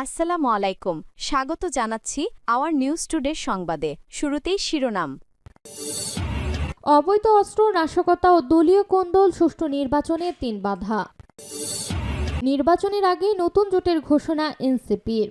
আসসালামু আলাইকুম। স্বাগত জানাচ্ছি আওয়ার নিউজ টুডে সংবাদে। শুরুতেই শিরোনাম। অবৈধ অস্ত্র নাশকতা ও দলীয় কোন্দল সুষ্ঠু নির্বাচনে ৩ বাধা। নির্বাচনের আগে নতুন জোটের ঘোষণা এনসিপির।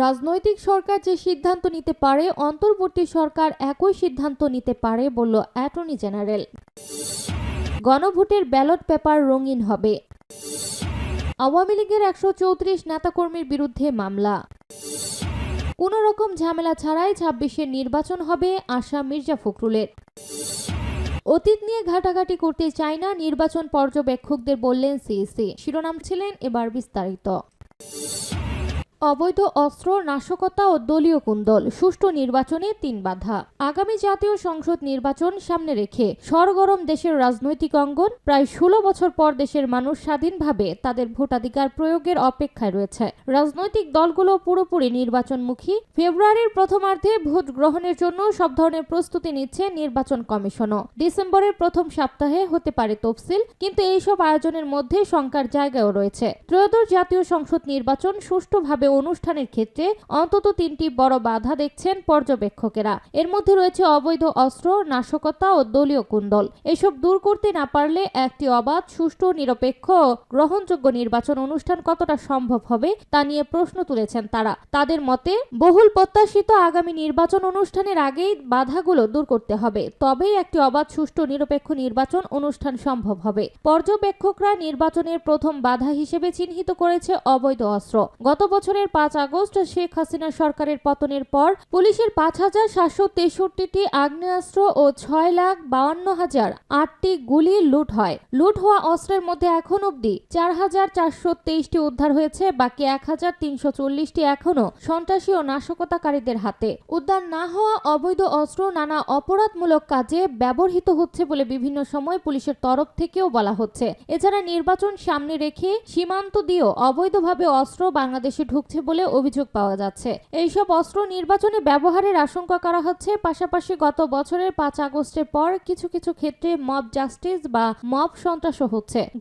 রাজনৈতিক সরকার যে সিদ্ধান্ত নিতে পারে অন্তর্বর্তী সরকার একই সিদ্ধান্ত নিতে পারে বলল অ্যাটর্নি জেনারেল। গণভোটের ব্যালট পেপার রঙিন হবে। আওয়ামী লীগের ১৩৪ নেতাকর্মীর বিরুদ্ধে মামলা। কোনো রকম ঝামেলা ছাড়াই ২৬-এর নির্বাচন হবে আশা মির্জা ফখরুলের। অতীত নিয়ে ঘাটাঘাটি করতে চায় না নির্বাচন পর্যবেক্ষকদের বললেন সিইসি। শিরোনাম ছিলেন, এবার বিস্তারিত। অবৈধ অস্ত্র নাশকতা ও দলীয় কুন্দল সুষ্ঠু নির্বাচনে ৩ বাধা। আগামী জাতীয় সংসদ নির্বাচন সামনে রেখে সরগরম দেশের রাজনৈতিক অঙ্গন। প্রায় ১৬ বছর পর দেশের মানুষ স্বাধীনভাবে তাদের ভোটাধিকার প্রয়োগের অপেক্ষায় রয়েছে। রাজনৈতিক দলগুলো পুরোপুরি নির্বাচনমুখী। ফেব্রুয়ারির প্রথমার্ধে ভোট গ্রহণের জন্য সব ধরনের প্রস্তুতি নিচ্ছে নির্বাচন কমিশনও। ডিসেম্বরের প্রথম সপ্তাহে হতে পারে তফসিল, কিন্তু এইসব আয়োজনের মধ্যে শঙ্কার জায়গাও রয়েছে। ত্রয়োদশ জাতীয় সংসদ নির্বাচন সুষ্ঠুভাবে অনুষ্ঠানের ক্ষেত্রে অন্তত ৩টি বড় বাধা দেখছেন পর্যবেক্ষকেরা। এর মধ্যে রয়েছে অবৈধ অস্ত্র, নাশকতা ও দলীয় কুন্দল। এসব দূর করতে না পারলে একটি অবাধ, সুষ্ঠু, নিরপেক্ষ ও গ্রহণযোগ্য নির্বাচন অনুষ্ঠান কতটা সম্ভব হবে তা নিয়ে প্রশ্ন তুলেছেন তারা। তাদের মতে, বহুল প্রত্যাশিত আগামী নির্বাচন অনুষ্ঠানের আগেই বাধাগুলো দূর করতে হবে, তবেই একটি অবাধ, সুষ্ঠু, নিরপেক্ষ নির্বাচন অনুষ্ঠান সম্ভব হবে। পর্যবেক্ষকরা নির্বাচনের প্রথম বাধা হিসেবে চিহ্নিত করেছে অবৈধ অস্ত্র। গত বছরের ৫ আগস্ট শেখ হাসিনা সরকারের পতনের পর পুলিশের ৫,৭৬৩টি আগ্নেয়াস্ত্র ও ৬,৫২,০০৮টি গুলি লুট হয়। লুট হওয়া অস্ত্রের মধ্যে এখন অবধি ৪,৪২৩টি উদ্ধার হয়েছে। বাকি ১,৩৪০টি এখনও সন্ত্রাসী ও নাশকতাকারীদের হাতে। উদ্ধার না হওয়া অবৈধ অস্ত্র নানা অপরাধমূলক কাজে ব্যবহৃত হচ্ছে বলে বিভিন্ন সময় পুলিশের তরফ থেকেও বলা হচ্ছে। এছাড়া নির্বাচন সামনে রেখে সীমান্ত দিয়েও অবৈধভাবে অস্ত্র বাংলাদেশে ঢুকছে বলে অভিযোগ পাওয়া যাচ্ছে। এইসব অস্ত্র নির্বাচনে ব্যবহারের আশঙ্কা করা হচ্ছে। পাশাপাশি গত বছরের ৫ আগস্টের পর কিছু কিছু ক্ষেত্রে মব জাস্টিস বা মব সন্ত্রাসও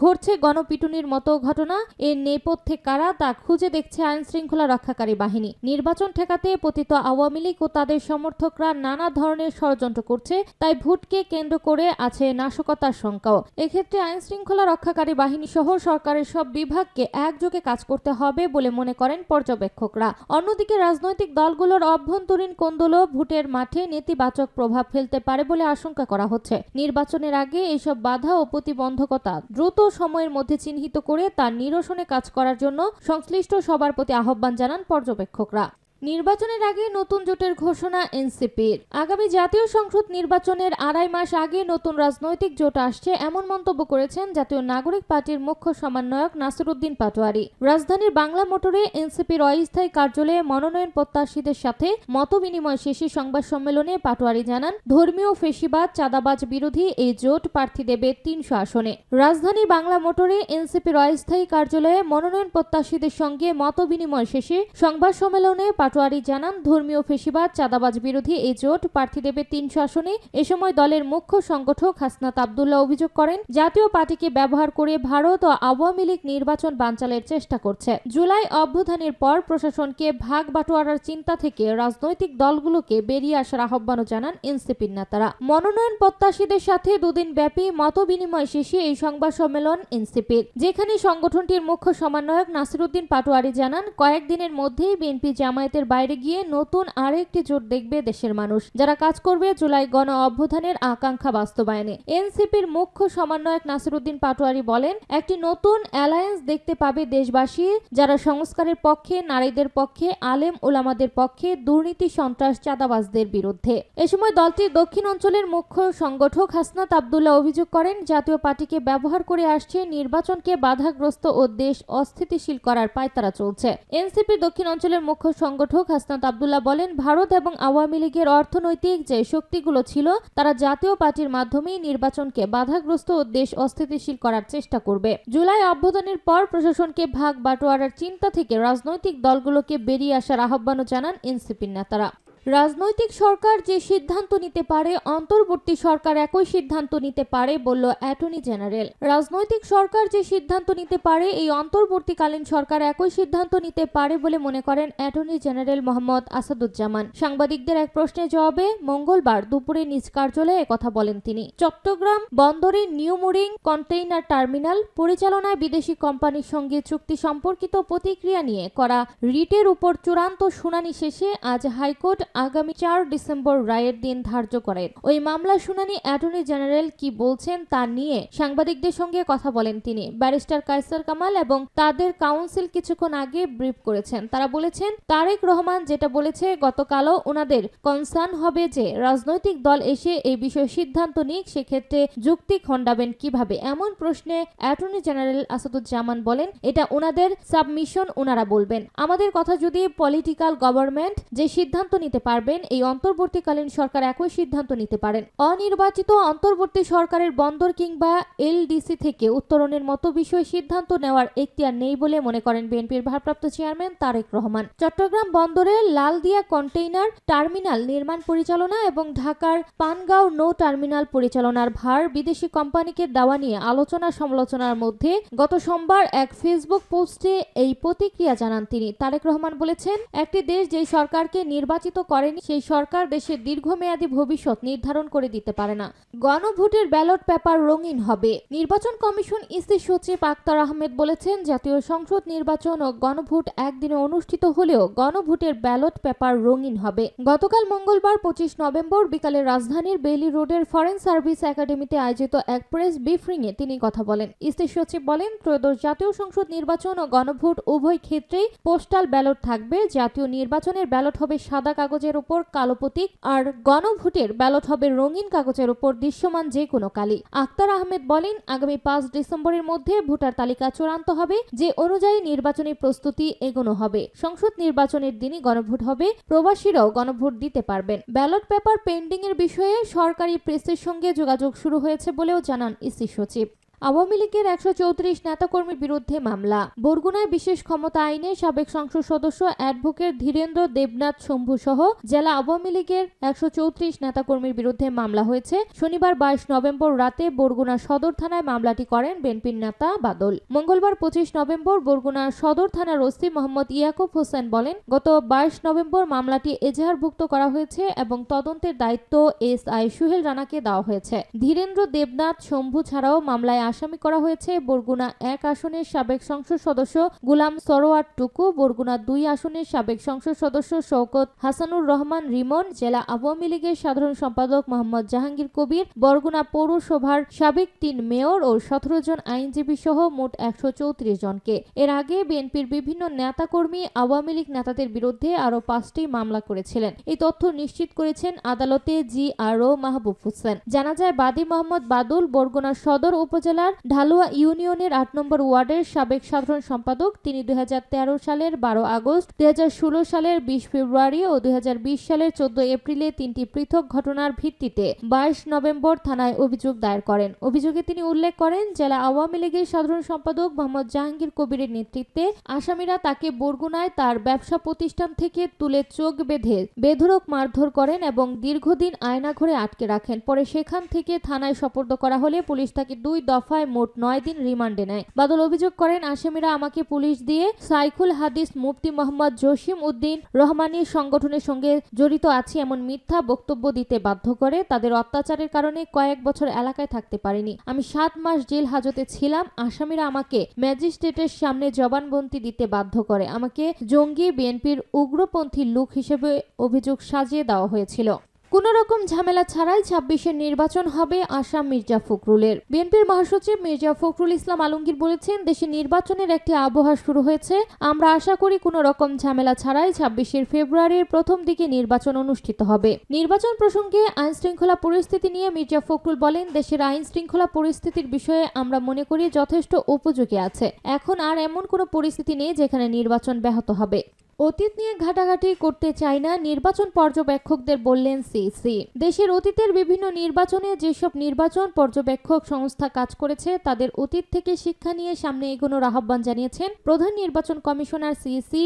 ঘটছে গণপিটুনির মতো ঘটনা। এর নেপথ্যে কারা তা খুঁজে দেখছে আইন শৃঙ্খলা রক্ষাকারী বাহিনী। নির্বাচন ঠেকাতে পতিত আওয়ামী লীগ ও তাদের সমর্থকরা নানা ধরনের ষড়যন্ত্র করছে, তাই ভোটকে কেন্দ্র করে আছে নাশকতার শঙ্কাও। এক্ষেত্রে আইন শৃঙ্খলা রক্ষাকারী বাহিনী সহ সরকারের সব বিভাগকে একযোগে কাজ করতে হবে বলে মনে করেন পর্যবেক্ষকরা। অন্যদিকে রাজনৈতিক দলগুলোর অভ্যন্তরীণ কোন্দলও ভোটের মাঠে নেতিবাচক প্রভাব ফেলতে পারে বলে আশঙ্কা করা হচ্ছে। নির্বাচনের আগে এইসব বাধা ও প্রতিবন্ধকতা দ্রুত সময়ের মধ্যে চিহ্নিত করে তার নিরসনে কাজ করার জন্য সংশ্লিষ্ট সবার প্রতি আহ্বান জানান পর্যবেক্ষকরা। নির্বাচনের আগে নতুন জোটের ঘোষণা এনসিপির। আগামী জাতীয় সংসদ নির্বাচনের ২.৫ মাস আগে নতুন রাজনৈতিক জোট আসছে এমন মন্তব্য করেছেন জাতীয় নাগরিক পার্টির মুখ্য সমন্বয়ক নাসিরউদ্দিন পাটোয়ারী। রাজধানীর বাংলা মোটরে এনসিপির অস্থায়ী কার্যালয়ে মনোনয়ন প্রত্যাশীদের সাথে মতবিনিময় শেষে সংবাদ সম্মেলনে পাটোয়ারী জানান, ধর্মীয় ফেসিবাদ, চাঁদাবাজ বিরোধী এই জোট প্রার্থী দেবে ৩০০ আসনে। রাজধানীর বাংলা মোটরে এনসিপির অস্থায়ী কার্যালয়ে মনোনয়ন প্রত্যাশীদের সঙ্গে মতবিনিময় শেষে সংবাদ সম্মেলনে পাটোয়ারী জানান, ধর্মীয় ফেসিবাদ, চাঁদাবাজ বিরোধী এই জোট প্রার্থী দেবে ৩০০ আসনে। এ সময় দলের মুখ্য সংগঠক হাসনাত আব্দুল্লাহ অভিযোগ করেন, জাতীয় পার্টিকে ব্যবহার করে ভারত ও আওয়ামী লীগ নির্বাচন বানচালের চেষ্টা করছে। জুলাই অভ্যুত্থানের পর প্রশাসনকে ভাগ বাটোয়ারার চিন্তা থেকে রাজনৈতিক দলগুলোকে বেরিয়ে আসার আহ্বানও জানান এনসিপির নেতারা। মনোনয়ন প্রত্যাশীদের সাথে দুদিন ব্যাপী মতবিনিময় শেষে এই সংবাদ সম্মেলন এনসিপির, যেখানে সংগঠনটির মুখ্য সমন্বয়ক নাসিরউদ্দিন পাটোয়ারী জানান, কয়েকদিনের মধ্যেই বিএনপি জামায়াতের বাইরে গিয়ে নতুন আরেকটি জোট দেখবে দেশের মানুষ, যারা কাজ করবে জুলাই গণ অভ্যুত্থানের আকাঙ্ক্ষা বাস্তবায়নে। এনসিপির মুখ্য সমন্বয়ক নাসিরউদ্দিন পাটোয়ারী বলেন, একটি নতুন অ্যালায়েন্স দেখতে পাবে দেশবাসী, যারা সংস্কারের পক্ষে, নারীদের পক্ষে, আলেম ওলামাদের পক্ষে, দুর্নীতি, সন্ত্রাস, চাঁদাবাজদের বিরুদ্ধে। এ সময় দলটির দক্ষিণ অঞ্চলের মুখ্য সংগঠক হাসনাত আব্দুল্লাহ অভিযোগ করেন, জাতীয় পার্টিকে ব্যবহার করে আসছে নির্বাচনকে বাধাগ্রস্ত ও দেশ অস্থিতিশীল করার পায়তারা চলছে। এনসিপির দক্ষিণ অঞ্চলের মুখ্য সংগঠক হাসনাত আব্দুল্লাহ বলেন, ভারত এবং আওয়ামী লীগের অর্থনৈতিক যে শক্তিগুলো ছিল তারা জাতীয় পার্টির মাধ্যমেই নির্বাচনকে বাধাগ্রস্ত ও দেশ অস্থিতিশীল করার চেষ্টা করবে। জুলাই অভ্যুত্থানের পর প্রশাসনকে ভাগ বাটোয়ারার চিন্তা থেকে রাজনৈতিক দলগুলোকে বেরিয়ে আসার আহ্বানও জানান এনসিপির নেতারা। রাজনৈতিক সরকার যে সিদ্ধান্ত নিতে পারে অন্তর্বর্তী সরকার একই সিদ্ধান্ত নিতে পারে বলল অ্যাটর্নি জেনারেল। রাজনৈতিক সরকার যে সিদ্ধান্ত নিতে পারে এই অন্তর্বর্তীকালীন সরকার একই সিদ্ধান্ত নিতে পারে বলে মনে করেন অ্যাটর্নি জেনারেল মোহাম্মদ আসাদুজ্জামান। সাংবাদিকদের এক প্রশ্নের জবাবে মঙ্গলবার দুপুরে নিজ কার্যালয়ে কথা বলেন তিনি। চট্টগ্রাম বন্দরে নিউ মুরিং কন্টেইনার টার্মিনাল পরিচালনায় বিদেশি কোম্পানির সঙ্গে চুক্তি সম্পর্কিত প্রতিক্রিয়া নিয়ে করা রিটের উপর চূড়ান্ত শুনানি শেষে আজ হাইকোর্ট আগামী 4 ডিসেম্বর রায়ের দিন ধার্য করেন। ওই মামলার শুনানি অ্যাটর্নি জেনারেল কি বলছেন তা নিয়ে সাংবাদিকদের সঙ্গে কথা বলেন তিনি। ব্যারিস্টার কায়সার কামাল এবং তাদের কাউন্সিল কিছুক্ষণ আগে ব্রিফ করেছেন। তারা বলেছেন তারেক রহমান যেটা বলেছে গতকালও ওনাদের কনসার্ন হবে যে রাজনৈতিক দল এসে এই বিষয়ে সিদ্ধান্ত নিক, সেক্ষেত্রে যুক্তি খণ্ডাবেন কিভাবে। এমন প্রশ্নে অ্যাটর্নি জেনারেল আসাদুজ্জামান বলেন এটা ওনাদের সাবমিশন, ওনারা বলবেন। আমাদের কথা যদি পলিটিক্যাল গভর্নমেন্ট যে সিদ্ধান্ত নিতে পারবেন এই অন্তর্বর্তীকালীন সরকার একই সিদ্ধান্ত নিতে পারেন। অনির্বাচিত অন্তর্বর্তী সরকারের বন্দর কিংবা এলডিসি থেকে উত্তরণের মতো বিষয়ে সিদ্ধান্ত নেওয়ার এখতিয়ার নেই বলে মনে করেন বিএনপির ভারপ্রাপ্ত চেয়ারম্যান তারেক রহমান। চট্টগ্রাম বন্দরের লালদিয়া কন্টেইনার টার্মিনাল নির্মাণ পরিচালনা এবং ঢাকার পানগাঁও নৌ টার্মিনাল পরিচালনার ভার বিদেশি কোম্পানিকে দেওয়া নিয়ে আলোচনা সমালোচনার মধ্যে গত সোমবার এক ফেসবুক পোস্টে এই প্রতিক্রিয়া জানান তিনি। তারেক রহমান বলেছেন একটি দেশ যেই সরকারকে নির্বাচিত করেনি সেই সরকার দেশের দীর্ঘমেয়াদী ভবিষ্যৎ নির্ধারণ করে দিতে পারে না। গণভোটের ব্যালট পেপার রঙিন হবে। নির্বাচন কমিশন ইসি সচিব আক্তার আহমেদ বলেছেন জাতীয় সংসদ নির্বাচন ও গণভোট একদিনে অনুষ্ঠিত হলেও গণভোটের ব্যালট পেপার রঙিন হবে। গতকাল মঙ্গলবার 25 নভেম্বর বিকালে রাজধানীর বেইলি রোডের ফরেন সার্ভিস একাডেমিতে আয়োজিত এক প্রেস ব্রিফিংয়ে তিনি কথা বলেন। ইসি সচিব বলেন ত্রয়োদশ জাতীয় সংসদ নির্বাচন ও গণভোট উভয় ক্ষেত্রেই পোস্টাল ব্যালট থাকবে। জাতীয় নির্বাচনের ব্যালট হবে সাদা কাগজের উপর কালো প্রতীক আর গণভোটের ব্যালট হবে রঙিন কাগজের উপর দৃশ্যমান যে কোনো কালি। আক্তার আহমেদ বলেন আগামী 5 ডিসেম্বরের মধ্যে ভোটার তালিকা চূড়ান্ত হবে, যে অনুযায়ী নির্বাচনী প্রস্তুতি এগোনো হবে। সংসদ নির্বাচনের দিনই গণভোট হবে, প্রবাসীরাও গণভোট দিতে পারবেন। ব্যালট পেপার পেন্ডিং এর বিষয়ে সরকারি প্রেসের সঙ্গে যোগাযোগ শুরু হয়েছে বলেও জানান ইসি সচিব। আওয়ামী লীগের 134 নেতাকর্মীর বিরুদ্ধে মামলা। বরগুনায় বিশেষ ক্ষমতা আইনে সাবেক সংসদ সদস্য অ্যাডভোকেট ধীরেন্দ্র দেবনাথ শম্ভু সহ জেলা আওয়ামী লীগের 134 নেতাকর্মীর বিরুদ্ধে মামলা হয়েছে। শনিবার 22 নভেম্বর রাতে বরগুনা সদর থানায় মামলাটি করেন বিএনপির নেতা বাদল। মঙ্গলবার 25 নভেম্বর বরগুনা সদর থানার ওসি মোহাম্মদ ইয়াকুব হোসেন বলেন গত 22 নভেম্বর মামলাটি এজাহারভুক্ত করা হয়েছে এবং তদন্তের দায়িত্ব এসআই সুহেল রানাকে দেওয়া হয়েছে। ধীরেন্দ্র দেবনাথ শম্ভু ছাড়াও মামলায় আসামি করা হয়েছে বরগুনা 1 আসনের সাবেক সংসদ সদস্য গুলাম সরোয়ার টুকু, বরগুনা 2 আসনের সাবেক সংসদ সদস্য শওকত হাসানুর রহমান রিমন, জেলা আওয়ামী লীগের সাধারণ সম্পাদক মোহাম্মদ জাহাঙ্গীর কবির, বরগুনা পৌরসভার সাবেক 3 মেয়র ও 17 জন আইনজীবী সহ মোট 134 জনকে। এর আগে বিএনপির বিভিন্ন নেতাকর্মী আওয়ামী লীগ নেতাদের বিরুদ্ধে আরও 5টি মামলা করেছিলেন। এই তথ্য নিশ্চিত করেছেন আদালতে জিআরও মাহবুব হোসেন। জানা যায় বাদী মোহাম্মদ বাদুল বরগুনা সদর উপজেলা ঢালুয়া ইউনিয়নের 8 নম্বর ওয়ার্ডের সাবেক সাধারণ সম্পাদক। তিনি 2013 সালের 12 আগস্ট, 2016 সালের 20 ফেব্রুয়ারি ও 2020 সালের 14 এপ্রিলে 3টি পৃথক ঘটনার ভিত্তিতে 22 নভেম্বর থানায় অভিযোগ দায়ের করেন। অভিযোগে তিনি উল্লেখ করেন জেলা আওয়ামী লীগের সাধারণ সম্পাদক মোহাম্মদ জাহাঙ্গীর কবিরের নেতৃত্বে আসামিরা তাকে বরগুনায় তার ব্যবসা প্রতিষ্ঠান থেকে তুলে চোখ বেঁধে বেধড়ক মারধর করেন এবং দীর্ঘদিন আয়নাঘরে আটকে রাখেন। পরে সেখান থেকে থানায় সোপর্দ করা হলে পুলিশ তাকে 2 দফায় মোট 9 দিন রিমান্ডে নেয়। বাদল অভিযোগ করেন আসামিরা আমাকে পুলিশ দিয়ে সাইকুল হাদিস মুফতি মোহাম্মদ জসিম উদ্দিন রহমানীর সংগঠনের সঙ্গে জড়িত আছে এমন মিথ্যা বক্তব্য দিতে বাধ্য করে। তাদের অত্যাচারের কারণে কয়েক বছর এলাকায় থাকতে পারিনি। আমি 7 মাস জেল হাজতে ছিলাম। আসামিরা আমাকে ম্যাজিস্ট্রেটের সামনে জবানবন্দি দিতে বাধ্য করে। আমাকে জঙ্গি বিএনপির উগ্রপন্থী লোক হিসেবে অভিযোগ সাজিয়ে দেওয়া হয়েছিল। কোনো রকম ঝামেলা ছাড়াই 26-এর নির্বাচন হবে আশা মির্জা ফখরুলের। বিএনপির মহাসচিব মির্জা ফখরুল ইসলাম আলমগীর বলেছেন দেশে নির্বাচনের একটি আবহাওয়া শুরু হয়েছে। আমরা আশা করি কোনো রকম ঝামেলা ছাড়াই 26 ফেব্রুয়ারির প্রথম দিকে নির্বাচন অনুষ্ঠিত হবে। নির্বাচন প্রসঙ্গে আইন শৃঙ্খলা পরিস্থিতি নিয়ে মির্জা ফখরুল বলেন দেশের আইন শৃঙ্খলা পরিস্থিতির বিষয়ে আমরা মনে করি যথেষ্ট উপযোগী আছে। এখন আর এমন কোনো পরিস্থিতি নেই যেখানে নির্বাচন ব্যাহত হবে। অতীত নিয়ে ঘাটাঘাটি করতে চায় না নির্বাচন পর্যবেক্ষকদের বললেন সিইসি। দেশের অতীতের বিভিন্ন নির্বাচনে যেসব নির্বাচন পর্যবেক্ষক সংস্থা কাজ করেছে তাদের অতীত থেকে শিক্ষা নিয়ে সামনে এগোনোর আহ্বান জানিয়েছেন প্রধান নির্বাচন commissioner CEC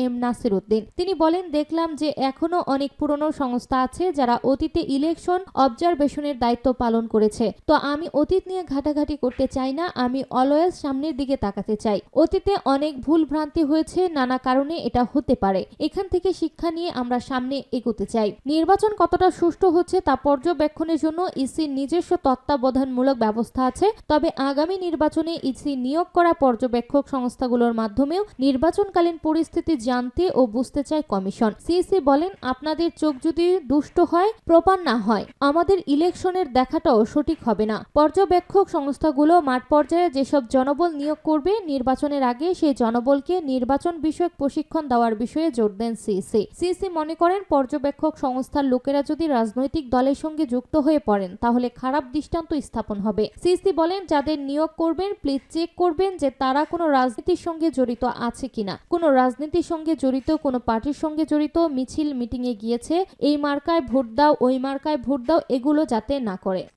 M Nasir Uddin. তিনি বলেন, দেখলাম যে এখনো অনেক পুরনো সংস্থা আছে যারা অতীতে ইলেকশন অবজারভেশনের দায়িত্ব পালন করেছে। তো আমি অতীত নিয়ে ঘাটাঘাটি করতে চাই না, আমি অলওয়েজ সামনের দিকে তাকাতে চাই। অতীতে অনেক ভুল ভ্রান্তি হয়েছে, নানা কারণে এটা হতে পারে। এখান থেকে শিক্ষা নিয়ে আমরা সামনে এগোতে চাই। নির্বাচন কতটা সুষ্ঠু হচ্ছে তা পর্যবেক্ষণের জন্য ইসির নিজস্ব তত্ত্বাবধানমূলক ব্যবস্থা আছে। তবে আগামী নির্বাচনে ইসি নিয়োগ করা পর্যবেক্ষক সংস্থাগুলোর মাধ্যমেও নির্বাচনকালীন পরিস্থিতি জানতে ও বুঝতে চায় কমিশন। সিইসি বলেন, আপনাদের চোখ যদি দুষ্ট হয়, প্রপার না হয়, আমাদের ইলেকশনের দেখাটাও সঠিক হবে না। পর্যবেক্ষক সংস্থাগুলো মাঠ পর্যায়ে যেসব জনবল নিয়োগ করবে, নির্বাচনের আগে সেই জনবলকে নির্বাচন বিষয়ক প্রশিক্ষণ দেওয়ার বিষয়ে জোর দেন সিইসি। সিইসি মনে করেন, পর্যবেক্ষক সংস্থার লোকেরা যদি রাজনৈতিক দলের সঙ্গে যুক্ত হয়ে পড়েন তাহলে খারাপ দৃষ্টান্ত স্থাপন হবে। সিইসি বলেন, যাদের নিয়োগ করবেন প্লিজ চেক করবেন যে তারা কোনো রাজনীতির সঙ্গে জড়িত আছে কিনা। কোনো রাজনীতির সঙ্গে জড়িত, কোনো পার্টির সঙ্গে জড়িত, মিছিল মিটিংয়ে গিয়েছে, এই মার্কায় ভোট দাও, ওই মার্কায় ভোট দাও, এগুলো যাতে না করে।